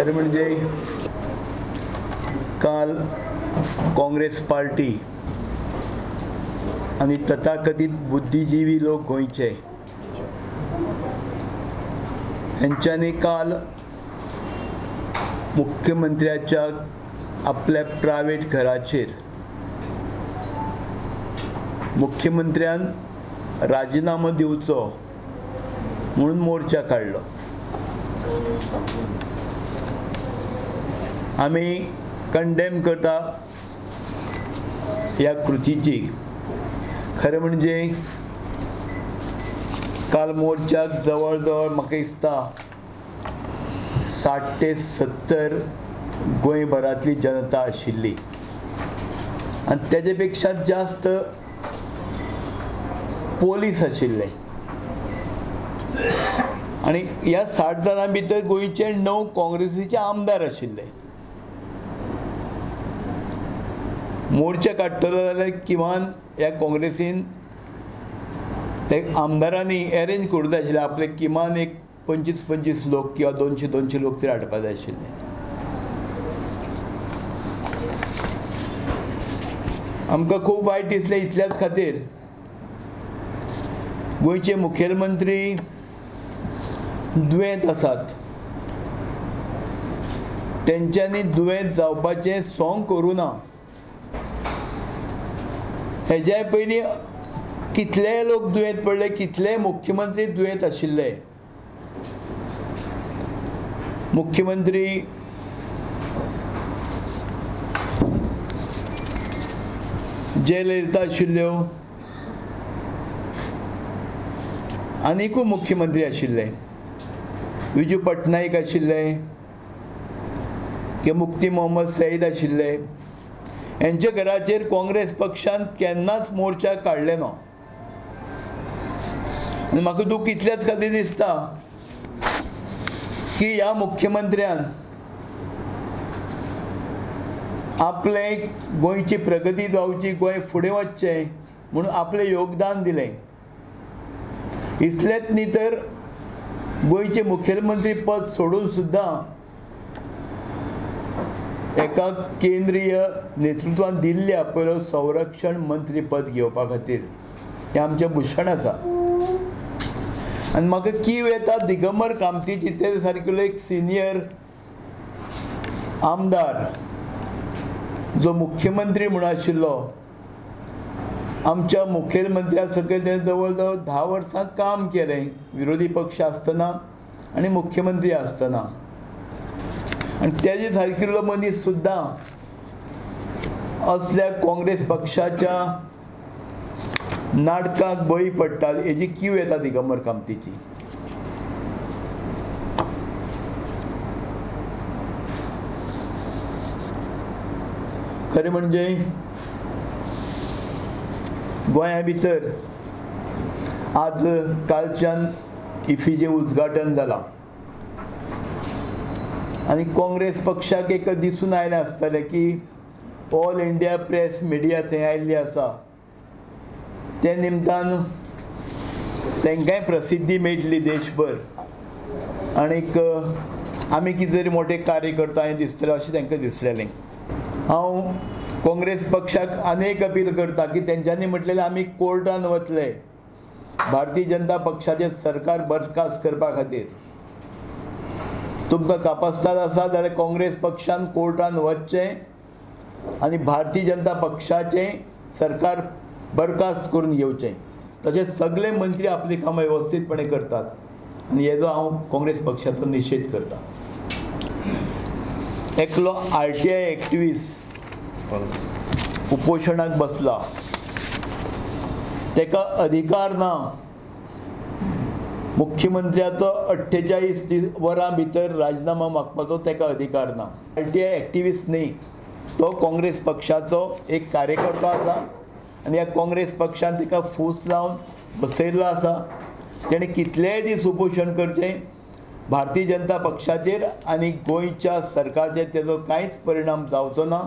खरें म्हणजे काल काँग्रेस पार्टी आणि तथाकथित बुद्धिजीवी लोक गोंयचे हेंच्यांनी काल मुख्यमंत्र्याच्या आपल्या प्रायवेट घराचेर मुख्यमंत्र्यान राजीनामो दिवचो म्हणून मोर्चा काडलो। आमी कंडेम करता ह्या कृतीची। खरें म्हणजे काल मोर्चाक जवळ जवळ म्हाका दिसता 60 ते 70 गोंयभरांतली जनता आशिल्ली आनी तेजे पेक्षा जास्त पोलीस आशिल्ले आनी ह्या 60 जाणां भितर गोंयचे 9 काँग्रेसीचे आमदार आशिल्ले। मोर्चा काडटलो जाल्यार किमान ह्या काँग्रेसीन ते आमदारांनी अरेंज करूं जाय आशिल्लें आपले किमान एक 25-25 लोक किंवा 200-200 लोक तरी हाडपा जाय आशिल्ले। आमकां खूब वायट दिसलें इतल्याच खातीर गोंयचे मुखेलमंत्री दुयेंत आसात, तेंच्यांनी दुयेंत जावपाचें सोंग करूं ना। हेज्या पयलीं कितलेय लोक दुयेंत पडले, कितलेय मुख्यमंत्री दुयेंत आशिल्ले। मुख्यमंत्री जयललिता आशिल्ल्यो, आनीकूय मुख्यमंत्री आशिल्ले, विजू पटनायक आशिल्ले, के मुफ्ती मोहम्मद सईद आशिल्ले। हेंच्या घराचेर काँग्रेस पक्षान केन्नाच मोर्चा काडले ना। आनी म्हाका दूख इतल्याच खातीर दिसता की ह्या मुख्यमंत्र्यान आपले गोंयची प्रगती जावची, गोंय फुडें वचचें म्हणून आपलें योगदान दिलें। इतलेंच न्ही तर गोंयचे मुखेलमंत्री पद सोडून सुद्दां एका केंद्रीय नेतृत्वान दिल्ल्या पयलो संरक्षण मंत्री पद घेवपा खातीर हें आमचें भुशण आसा। आनी म्हाका कीव येता दिगंबर कामती चितेर सारकेलो एक सिनियर आमदार जो मुख्यमंत्री म्हणून आशिल्लो, आमच्या मुखेलमंत्र्या सकयल तेणें जवळ जवळ 10 वर्सां काम केलें, विरोधी पक्ष आसतना आनी मुख्यमंत्री आसतना। आनी तेजे सारकिल्लो मनीस सुद्दां असल्या काँग्रेस पक्षाच्या नाटकाक बळी पडटा, हेजी कीव येता दिगंबर कामतीची। खरें म्हणजे गोंया भितर आज कालच्यान इफ्फीचें उद्घाटन जालां आनी काँग्रेस पक्षाक एक दिसून आयलें आसतलें की ऑल इंडिया प्रेस मिडिया थंय आयिल्ली आसा, ते निमतान तांकांय प्रसिद्धी मेळटली देशभर आनीक आमी कितें तरी मोठें कार्य करता हें दिसतलें अशें तांकां दिसलेलें। हांव काँग्रेस पक्षाक अनेक अपील करता की तेंच्यांनी म्हटलेलें आमी कोर्टान वतले भारतीय जनता पक्षाचें सरकार बरखास्त करपा खातीर। तुमकां कापास्ताद आसा जाल्यार काँग्रेस पक्षान कोर्टान वचचें आनी भारतीय जनता पक्षाचें सरकार बरखास्त करून घेवचें। तशेंच सगळे मंत्री आपली कामां वेवस्थीतपणे करतात आनी हेजो हांव काँग्रेस पक्षाचो निशेध करता। एकलो RTI एक्टिविस्ट उपोशणाक बसला, तेका अधिकार ना मुख्यमंत्र्याचो 48 वरां भितर राजीनामा मागपाचो, तेका अधिकार ना। RTI एक्टिविस्ट न्ही, तो काँग्रेस पक्षाचो एक कार्यकर्तो आसा आनी ह्या काँग्रेस पक्षान तिका फूस लावन बसयल्लो आसा। तेणें कितलेय दीस उपोशण करचें, भारतीय जनता पक्षाचेर आनी गोंयच्या सरकाराचेर तेजो कांयच परिणाम जावचो ना।